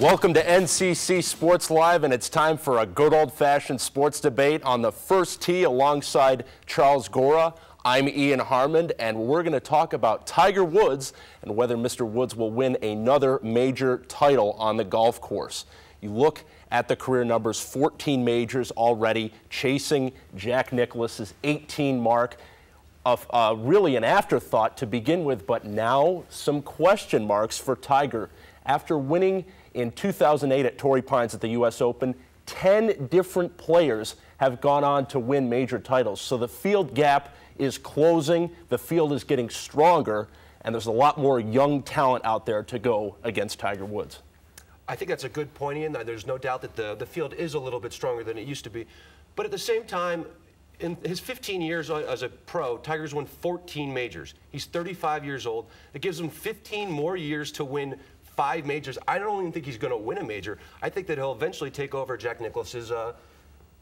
Welcome to NCC Sports Live, and it's time for a good old-fashioned sports debate on the first tee alongside Charles Gora. I'm Ian Harmon, and we're going to talk about Tiger Woods and whether Mr. Woods will win another major title on the golf course. You look at the career numbers, 14 majors already, chasing Jack Nicklaus's 18 mark. Really an afterthought to begin with, but now some question marks for Tiger. After winning in 2008 at Torrey Pines at the U.S. Open, 10 different players have gone on to win major titles. So the field gap is closing, the field is getting stronger, and there's a lot more young talent out there to go against Tiger Woods. I think that's a good point, Ian. There's no doubt that the field is a little bit stronger than it used to be. But at the same time, in his 15 years as a pro, Tiger's won 14 majors. He's 35 years old. It gives him 15 more years to win 5 majors. I don't even think he's going to win a major. I think that he'll eventually take over Jack Nicklaus's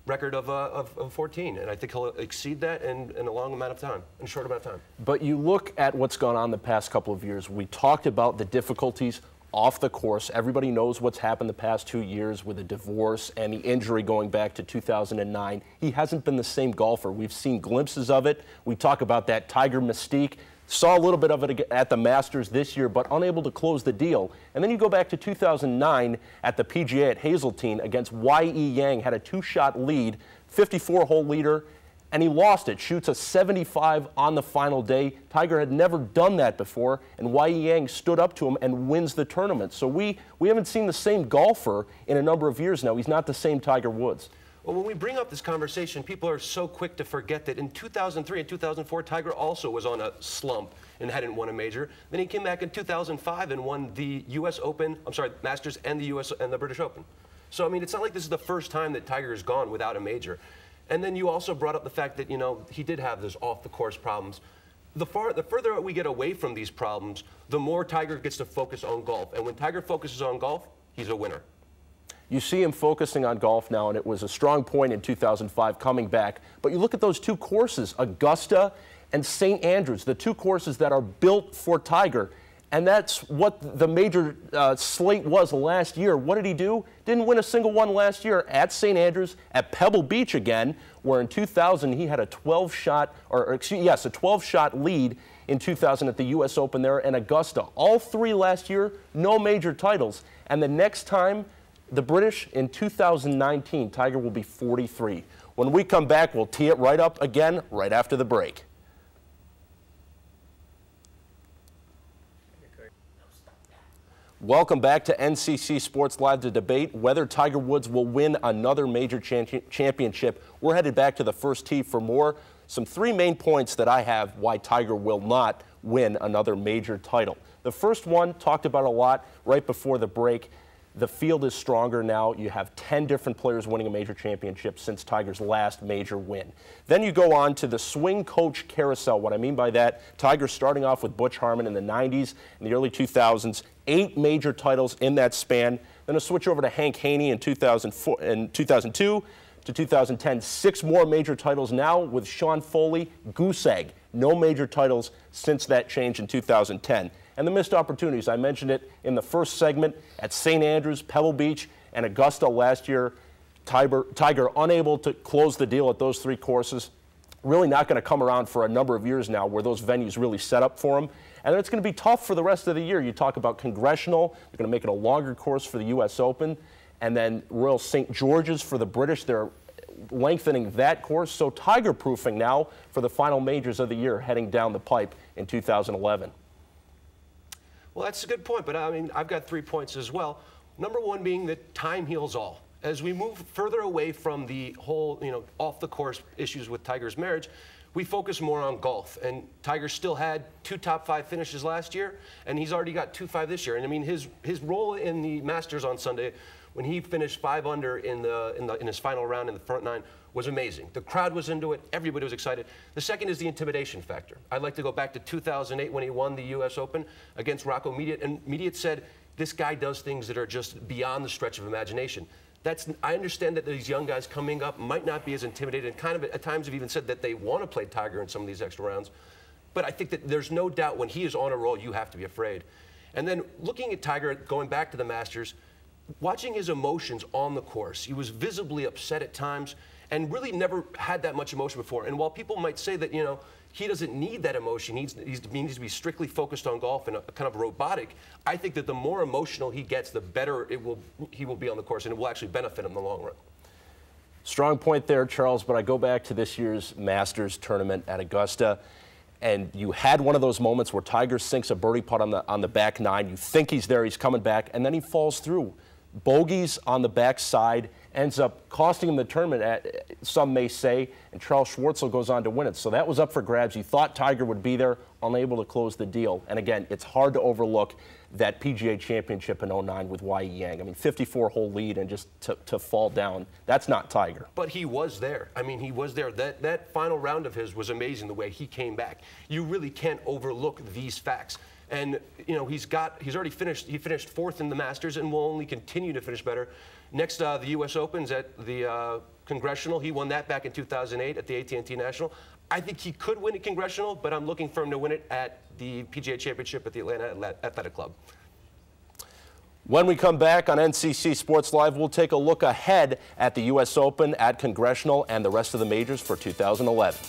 record of 14, and I think he'll exceed that in a long amount of time, in a short amount of time. But you look at what's gone on the past couple of years. We talked about the difficulties off the course. Everybody knows what's happened the past 2 years with a divorce and the injury going back to 2009. He hasn't been the same golfer. We've seen glimpses of it. We talk about that Tiger mystique. Saw a little bit of it at the Masters this year, but unable to close the deal. And then you go back to 2009 at the PGA at Hazeltine against Y.E. Yang, had a 2-shot lead, 54-hole leader, and he lost it. Shoots a 75 on the final day. Tiger had never done that before, and Y.E. Yang stood up to him and wins the tournament. So we haven't seen the same golfer in a number of years now. He's not the same Tiger Woods. Well, when we bring up this conversation, people are so quick to forget that in 2003 and 2004, Tiger also was on a slump and hadn't won a major. Then he came back in 2005 and won the U.S. Open, Masters and the U.S. and the British Open. So, I mean, it's not like this is the first time that Tiger has gone without a major. And then you also brought up the fact that, you know, he did have those off-the-course problems. The further we get away from these problems, the more Tiger gets to focus on golf. And when Tiger focuses on golf, he's a winner. You see him focusing on golf now, and it was a strong point in 2005 coming back. But you look at those two courses, Augusta and St. Andrews, the two courses that are built for Tiger. And that's what the major slate was last year. What did he do? Didn't win a single one last year at St. Andrews, at Pebble Beach again, where in 2000 he had a 12-shot lead in 2000 at the U.S. Open there in Augusta. All 3 last year, no major titles. And the next time, the British in 2019, Tiger will be 43. When we come back, we'll tee it right up again right after the break. Welcome back to NCC Sports Live to debate whether Tiger Woods will win another major championship. We're headed back to the first tee for more. Some 3 main points that I have why Tiger will not win another major title. The first one, talked about a lot right before the break. The field is stronger now. You have 10 different players winning a major championship since Tiger's last major win. Then you go on to the swing coach carousel. What I mean by that, Tiger starting off with Butch Harmon in the 90s and the early 2000s, 8 major titles in that span. Then a switch over to Hank Haney in 2002 to 2010, 6 more major titles now with Sean Foley, goose egg. No major titles since that change in 2010. And the missed opportunities, I mentioned it in the first segment at St. Andrews, Pebble Beach, and Augusta last year. Tiger unable to close the deal at those 3 courses. Really not going to come around for a number of years now where those venues really set up for him. And then it's going to be tough for the rest of the year. You talk about Congressional, they're going to make it a longer course for the U.S. Open, and then Royal St. George's for the British. They're lengthening that course. So Tiger-proofing now for the final majors of the year heading down the pipe in 2011. Well, that's a good point, but I mean, I've got 3 points as well. Number 1 being that time heals all. As we move further away from the whole, off-the-course issues with Tiger's marriage, we focus more on golf. And Tiger still had 2 top 5 finishes last year, and he's already got 2-5 this year. And I mean, his role in the Masters on Sunday, when he finished 5 under in his final round in the front 9, was amazing. The crowd was into it. Everybody was excited. The second is the intimidation factor. I'd like to go back to 2008 when he won the U.S. Open against Rocco Mediate, and Mediate said, this guy does things that are just beyond the stretch of imagination. I understand that these young guys coming up might not be as intimidated, and kind of at times have even said that they want to play Tiger in some of these extra rounds. But I think that there's no doubt when he is on a roll, you have to be afraid. And then looking at Tiger, going back to the Masters, watching his emotions on the course, he was visibly upset at times and really never had that much emotion before. And while people might say that, you know, he doesn't need that emotion, he needs to be strictly focused on golf and a kind of robotic, I think that the more emotional he gets, the better he will be on the course, and it will actually benefit him in the long run. Strong point there, Charles, but I go back to this year's Masters tournament at Augusta, and you had one of those moments where Tiger sinks a birdie putt on the back nine. You think he's there, he's coming back, and then he falls through. Bogeys on the backside, ends up costing him the tournament, some may say, and Charles Schwartzel goes on to win it. So that was up for grabs. You thought Tiger would be there, unable to close the deal. And again, it's hard to overlook that PGA Championship in '09 with Y.E. Yang. I mean, 54-hole lead and just to fall down. That's not Tiger. But he was there. I mean, he was there. That final round of his was amazing, the way he came back. You really can't overlook these facts. And, you know, he's already finished. He finished fourth in the Masters and will only continue to finish better. Next, the U.S. Open's at the Congressional. He won that back in 2008 at the AT&T National. I think he could win at Congressional, but I'm looking for him to win it at the PGA Championship at the Atlanta Athletic Club. When we come back on NCC Sports Live, we'll take a look ahead at the U.S. Open, at Congressional, and the rest of the majors for 2011.